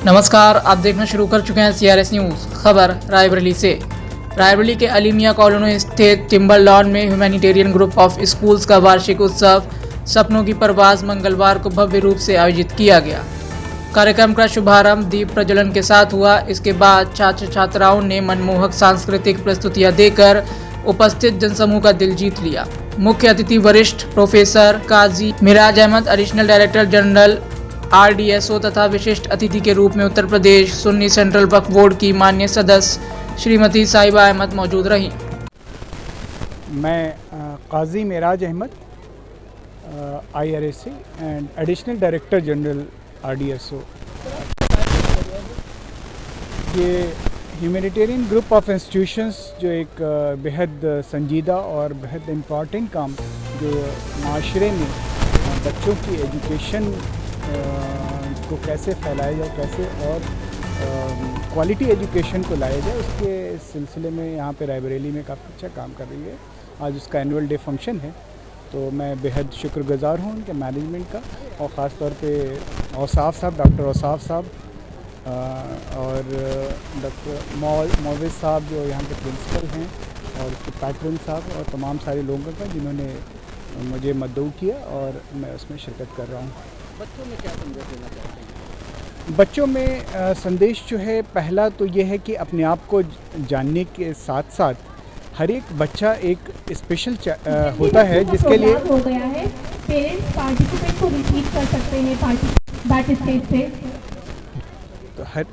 नमस्कार, आप देखना शुरू कर चुके हैं CRS न्यूज़। खबर रायबरेली से। रायबरेली के अली मियां कॉलोनी स्थित टिम्बर लॉन में ह्यूमैनिटेरियन ग्रुप ऑफ स्कूल्स का वार्षिक उत्सव सपनों की परवाज़ मंगलवार को भव्य रूप से आयोजित किया गया। कार्यक्रम का शुभारंभ दीप प्रज्वलन के साथ हुआ। इसके बाद छात्र छात्राओं ने मनमोहक सांस्कृतिक प्रस्तुतियां देकर उपस्थित जनसमूह का दिल जीत लिया। मुख्य अतिथि वरिष्ठ professor Qazi Miraj Ahmad, additional director general RDSO तथा विशिष्ट अतिथि के रूप में उत्तर प्रदेश सुन्नी सेंट्रल वक्फ बोर्ड की माननीय सदस्य श्रीमती साहिबा अहमद मौजूद रहीं। मैं Qazi Miraj Ahmad, IRSC and additional director general RDSO। ये ह्यूमैनिटेरियन ग्रुप ऑफ इंस्टीट्यूशंस जो एक बेहद संजीदा और बेहद इम्पॉर्टेंट काम जो माशरे में बच्चों की एजुकेशन को कैसे फैलाया जाए, कैसे और क्वालिटी एजुकेशन को लाया जाए, उसके सिलसिले में यहाँ पे रायबरेली में काफ़ी अच्छा काम कर रही है। आज उसका एनुअल डे फंक्शन है, तो मैं बेहद शुक्रगुज़ार हूँ उनके मैनेजमेंट का, और ख़ास तौर पे औसाफ साहब, डॉक्टर औसाफ साहब और डॉक्टर मोविज़ साहब जो यहाँ के प्रिंसिपल हैं, और उसके पैट्रन साहब और तमाम सारे लोगों का जिन्होंने मुझे मदऊ किया और मैं उसमें शिरकत कर रहा हूँ। बच्चों में क्या संदेश देना चाहते हैं? बच्चों में संदेश जो है, पहला तो ये है कि अपने आप को जानने के साथ साथ हर एक बच्चा एक स्पेशल होता है जिसके लिए हो गया है। पेरेंट्स पार्टिसिपेट को रिसीव कर सकते हैं बैक स्टेज पे। तो हर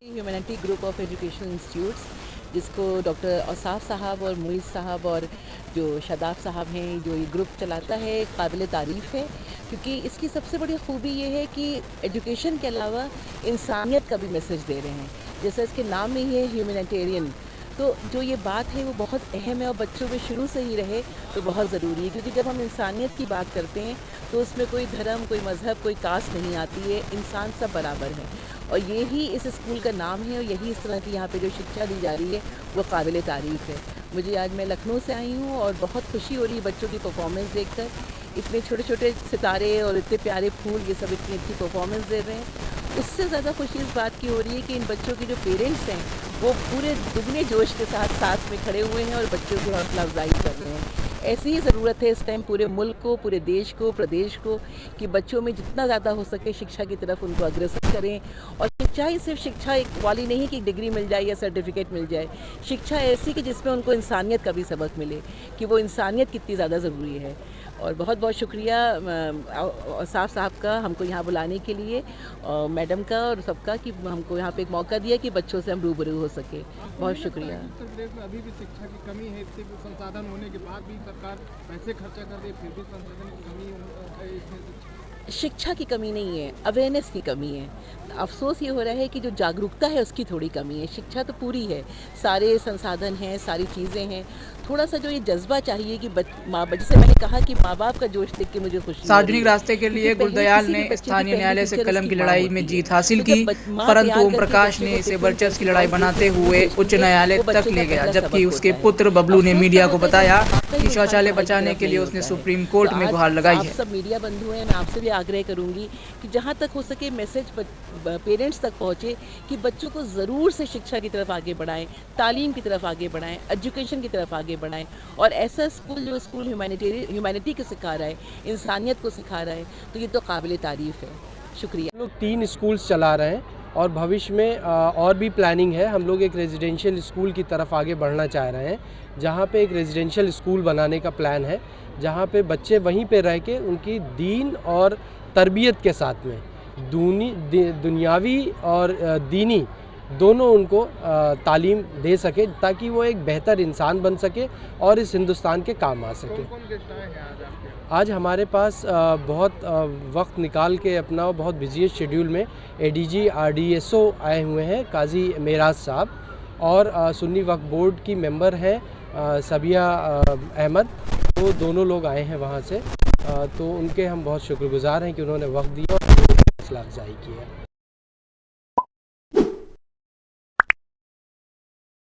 humanity group of education institutes, जिसको डॉक्टर औसाफ साहब और मुइज़ साहब और जो शादाब साहब हैं, जो ये ग्रुप चलाता है, काबिल तारीफ़ है, क्योंकि इसकी सबसे बड़ी खूबी ये है कि एजुकेशन के अलावा इंसानियत का भी मैसेज दे रहे हैं। जैसे इसके नाम में ही है ह्यूमैनिटेरियन, तो जो ये बात है वो बहुत अहम है और बच्चों में शुरू से ही रहे तो बहुत ज़रूरी है, क्योंकि जब हम इंसानियत की बात करते हैं तो उसमें कोई धर्म, कोई मज़हब, कोई कास्ट नहीं आती है, इंसान सब बराबर है। और यही इस स्कूल का नाम है और यही इस तरह की यहाँ पे जो शिक्षा दी जा रही है वो काबिल तारीफ़ है। मुझे आज मैं लखनऊ से आई हूँ और बहुत खुशी हो रही है बच्चों की परफॉर्मेंस देखकर। इतने छोटे छोटे सितारे और इतने प्यारे फूल, ये सब इतनी अच्छी परफॉर्मेंस दे रहे हैं। उससे ज़्यादा खुशी इस बात की हो रही है कि इन बच्चों के जो पेरेंट्स हैं वो पूरे दुगने जोश के साथ में खड़े हुए हैं और बच्चों की हौसला अफजाई कर रहे हैं। ऐसी ही ज़रूरत है इस टाइम पूरे मुल्क को, पूरे देश को, प्रदेश को, कि बच्चों में जितना ज़्यादा हो सके शिक्षा की तरफ उनको अग्रसर करें। और शिक्षा ही सिर्फ शिक्षा एक वाली नहीं कि डिग्री मिल जाए या सर्टिफिकेट मिल जाए। शिक्षा ऐसी कि जिसमें उनको इंसानियत का भी सबक मिले, कि वो इंसानियत कितनी ज़्यादा ज़रूरी है। और बहुत बहुत शुक्रिया औसाफ साहब का हमको यहाँ बुलाने के लिए, और मैडम का और सबका, कि हमको यहाँ पे एक मौका दिया कि बच्चों से हम रूबरू हो सके। बहुत शुक्रिया। उत्तर प्रदेश में अभी भी शिक्षा की कमी है, इतने संसाधन होने के बाद भी सरकार पैसे खर्चा कर रही है, फिर भी संसाधन की कमी है। शिक्षा की कमी नहीं है, अवेयरनेस की कमी है। अफसोस ये हो रहा है कि जो जागरूकता है उसकी थोड़ी कमी है। शिक्षा तो पूरी है, सारे संसाधन हैं, सारी चीज़ें हैं, थोड़ा सा जो ये जज्बा चाहिए कि जैसे मैंने कहा कि माँ बाप का जोश देख के मुझे खुशी। सार्वजनिक रास्ते के लिए गुलदयाल ने स्थानीय न्यायालय से कलम की लड़ाई में जीत हासिल की, परंतु ओम प्रकाश ने इसे वर्चस्व की लड़ाई बनाते हुए उच्च न्यायालय तक ले गया। जबकि उसके पुत्र बबलू ने मीडिया को बताया कि शौचालय बचाने के लिए उसने सुप्रीम कोर्ट में गुहार लगाई है। सब मीडिया बंधु हैं, मैं आपसे भी आग्रह करूंगी कि जहां तक हो सके मैसेज पेरेंट्स तक पहुंचे कि बच्चों को ज़रूर से शिक्षा की तरफ आगे बढ़ाएं, तालीम की तरफ आगे बढ़ाएं, एजुकेशन की तरफ आगे बढ़ाएं। और ऐसा स्कूल जो स्कूल ह्यूमैनिटी को सिखा रहा है, इंसानियत को सिखा रहा है, तो ये तो काबिल तारीफ़ है। शुक्रिया। हम लोग 3 स्कूल्स चला रहे हैं और भविष्य में और भी प्लानिंग है। हम लोग एक रेजिडेंशियल स्कूल की तरफ आगे बढ़ना चाह रहे हैं, जहाँ पे एक रेजिडेंशियल स्कूल बनाने का प्लान है, जहाँ पे बच्चे वहीं पे रह के उनकी दीन और तरबियत के साथ में दुनियावी और दीनी दोनों उनको तालीम दे सके, ताकि वो एक बेहतर इंसान बन सके और इस हिंदुस्तान के काम आ सके। कौन गेस्ट आए हैं आज आपके? आज हमारे पास बहुत वक्त निकाल के अपना बहुत बिजी शेड्यूल में ADG RDSO आए हुए हैं, काजी मिराज साहब, और सुन्नी वक्फ बोर्ड की मेंबर हैं सबिया अहमद। तो दोनों लोग आए हैं वहाँ से, तो उनके हम बहुत शुक्रगुजार हैं कि उन्होंने वक्त दिया और हौसला अफजाई की है।